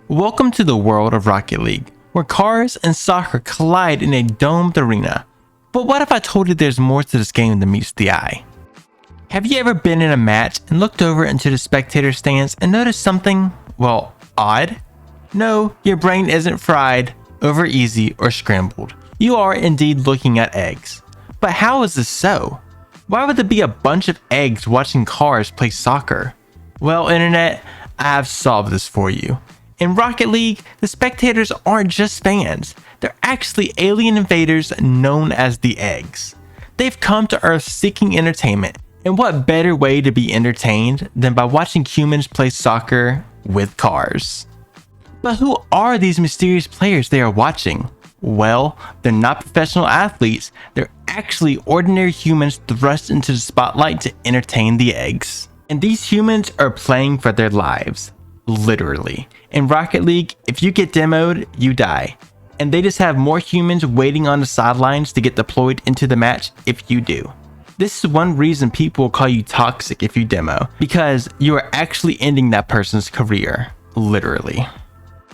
Welcome to the world of Rocket League, where cars and soccer collide in a domed arena. But what if I told you there's more to this game than meets the eye? Have you ever been in a match and looked over into the spectator stands and noticed something, well, odd? No, your brain isn't fried, over easy, or scrambled. You are indeed looking at eggs. But how is this so? Why would there be a bunch of eggs watching cars play soccer? Well, internet, I have solved this for you. In Rocket League, the spectators aren't just fans. They're actually alien invaders known as the Eggs. They've come to Earth seeking entertainment, and what better way to be entertained than by watching humans play soccer with cars? But who are these mysterious players they are watching? Well, they're not professional athletes, they're actually ordinary humans thrust into the spotlight to entertain the Eggs. And these humans are playing for their lives. Literally. In Rocket League, if you get demoed, you die. And they just have more humans waiting on the sidelines to get deployed into the match if you do. This is one reason people will call you toxic if you demo, because you are actually ending that person's career. Literally.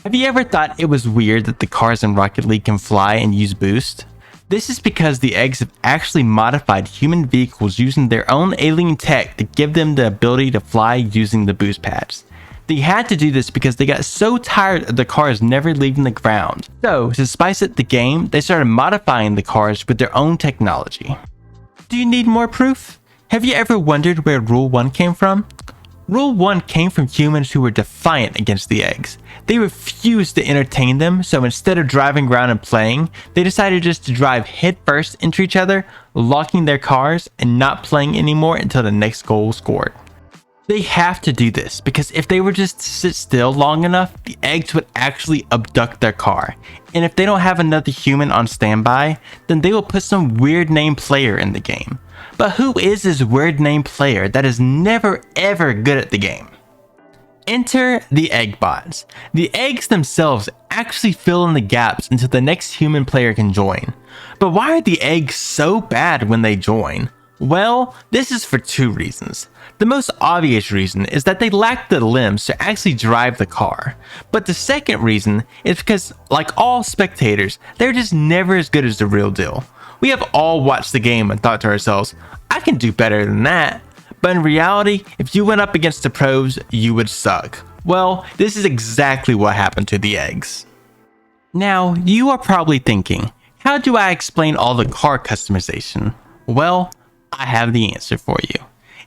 Have you ever thought it was weird that the cars in Rocket League can fly and use boost? This is because the Eggs have actually modified human vehicles using their own alien tech to give them the ability to fly using the boost pads. They had to do this because they got so tired of the cars never leaving the ground. So, to spice up the game, they started modifying the cars with their own technology. Do you need more proof? Have you ever wondered where Rule 1 came from? Rule 1 came from humans who were defiant against the Eggs. They refused to entertain them, so instead of driving around and playing, they decided just to drive headfirst into each other, locking their cars, and not playing anymore until the next goal was scored. They have to do this because if they were just to sit still long enough, the Eggs would actually abduct their car. And if they don't have another human on standby, then they will put some weird name player in the game. But who is this weird name player that is never ever good at the game? Enter the Egg Bots. The Eggs themselves actually fill in the gaps until the next human player can join. But why are the Eggs so bad when they join? Well, this is for two reasons. The most obvious reason is that they lack the limbs to actually drive the car. But the second reason is because, like all spectators, they're just never as good as the real deal. We have all watched the game and thought to ourselves, I can do better than that. But in reality, if you went up against the pros, you would suck. Well, this is exactly what happened to the Eggs. Now, you are probably thinking, how do I explain all the car customization? Well, I have the answer for you.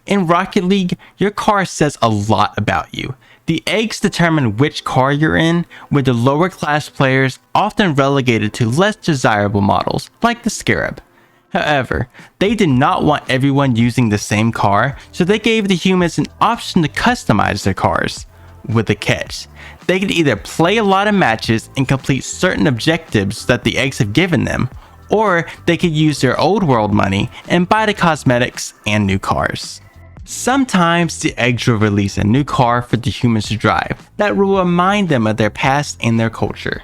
In Rocket League, your car says a lot about you. The Eggs determine which car you're in, with the lower class players often relegated to less desirable models, like the Scarab. However, they did not want everyone using the same car, so they gave the humans an option to customize their cars. With a catch. They could either play a lot of matches and complete certain objectives that the Eggs have given them, or they could use their old world money and buy the cosmetics and new cars. Sometimes the Eggs will release a new car for the humans to drive that will remind them of their past and their culture,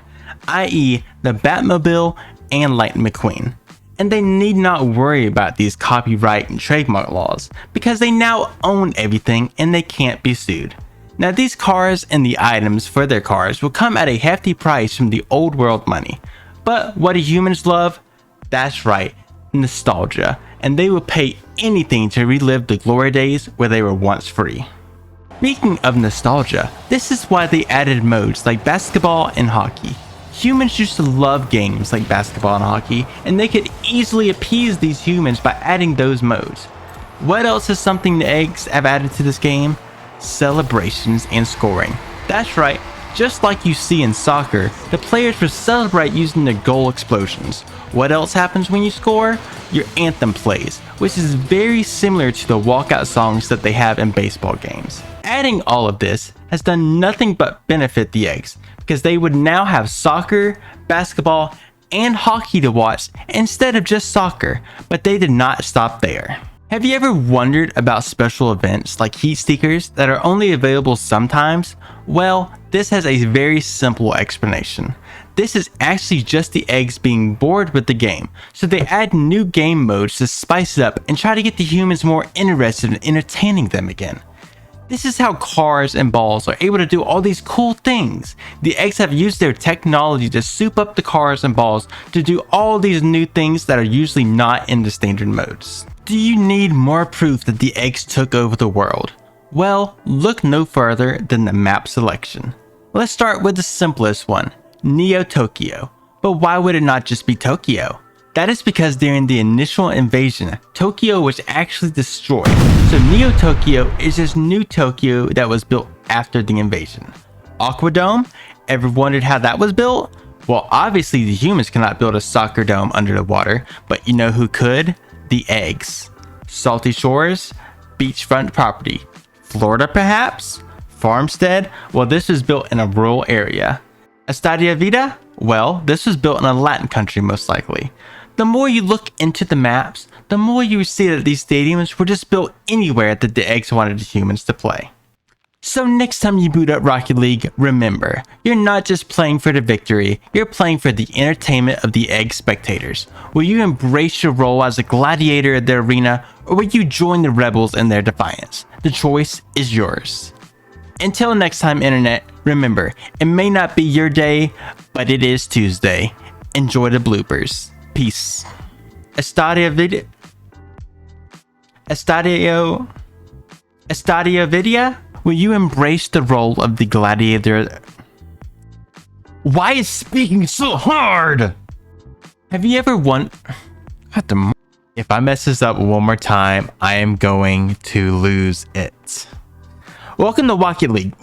i.e. the Batmobile and Lightning McQueen. And they need not worry about these copyright and trademark laws because they now own everything and they can't be sued. Now these cars and the items for their cars will come at a hefty price from the old world money. But what do humans love? That's right, nostalgia, and they will pay anything to relive the glory days where they were once free. Speaking of nostalgia, this is why they added modes like basketball and hockey. Humans used to love games like basketball and hockey, and they could easily appease these humans by adding those modes. What else is something the Eggs have added to this game? Celebrations and scoring. That's right. Just like you see in soccer, the players will celebrate using their goal explosions. What else happens when you score? Your anthem plays, which is very similar to the walkout songs that they have in baseball games. Adding all of this has done nothing but benefit the Eggs, because they would now have soccer, basketball, and hockey to watch instead of just soccer, but they did not stop there. Have you ever wondered about special events like heat seekers that are only available sometimes? Well, this has a very simple explanation. This is actually just the Eggs being bored with the game, so they add new game modes to spice it up and try to get the humans more interested in entertaining them again. This is how cars and balls are able to do all these cool things. The eggs have used their technology to soup up the cars and balls to do all these new things that are usually not in the standard modes. Do you need more proof that the eggs took over the world? Well, look no further than the map selection. Let's start with the simplest one, Neo Tokyo. But why would it not just be Tokyo? That is because during the initial invasion, Tokyo was actually destroyed. So Neo Tokyo is this new Tokyo that was built after the invasion. Aquadome? Ever wondered how that was built? Well, obviously the humans cannot build a soccer dome under the water, but you know who could? The eggs. Salty Shores? Beachfront property. Florida perhaps? Farmstead? Well, this was built in a rural area. Estadia Vida? Well, this was built in a Latin country most likely. The more you look into the maps, the more you see that these stadiums were just built anywhere that the eggs wanted the humans to play. So next time you boot up Rocket League, remember, you're not just playing for the victory, you're playing for the entertainment of the egg spectators. Will you embrace your role as a gladiator of the arena, or will you join the rebels in their defiance? The choice is yours. Until next time, Internet, remember, it may not be your day, but it is Tuesday. Enjoy the bloopers. Peace. Estadio Vidia? Will you embrace the role of the gladiator? Why is speaking so hard? Have you ever If I mess this up one more time, I am going to lose it. Welcome to Rocket League.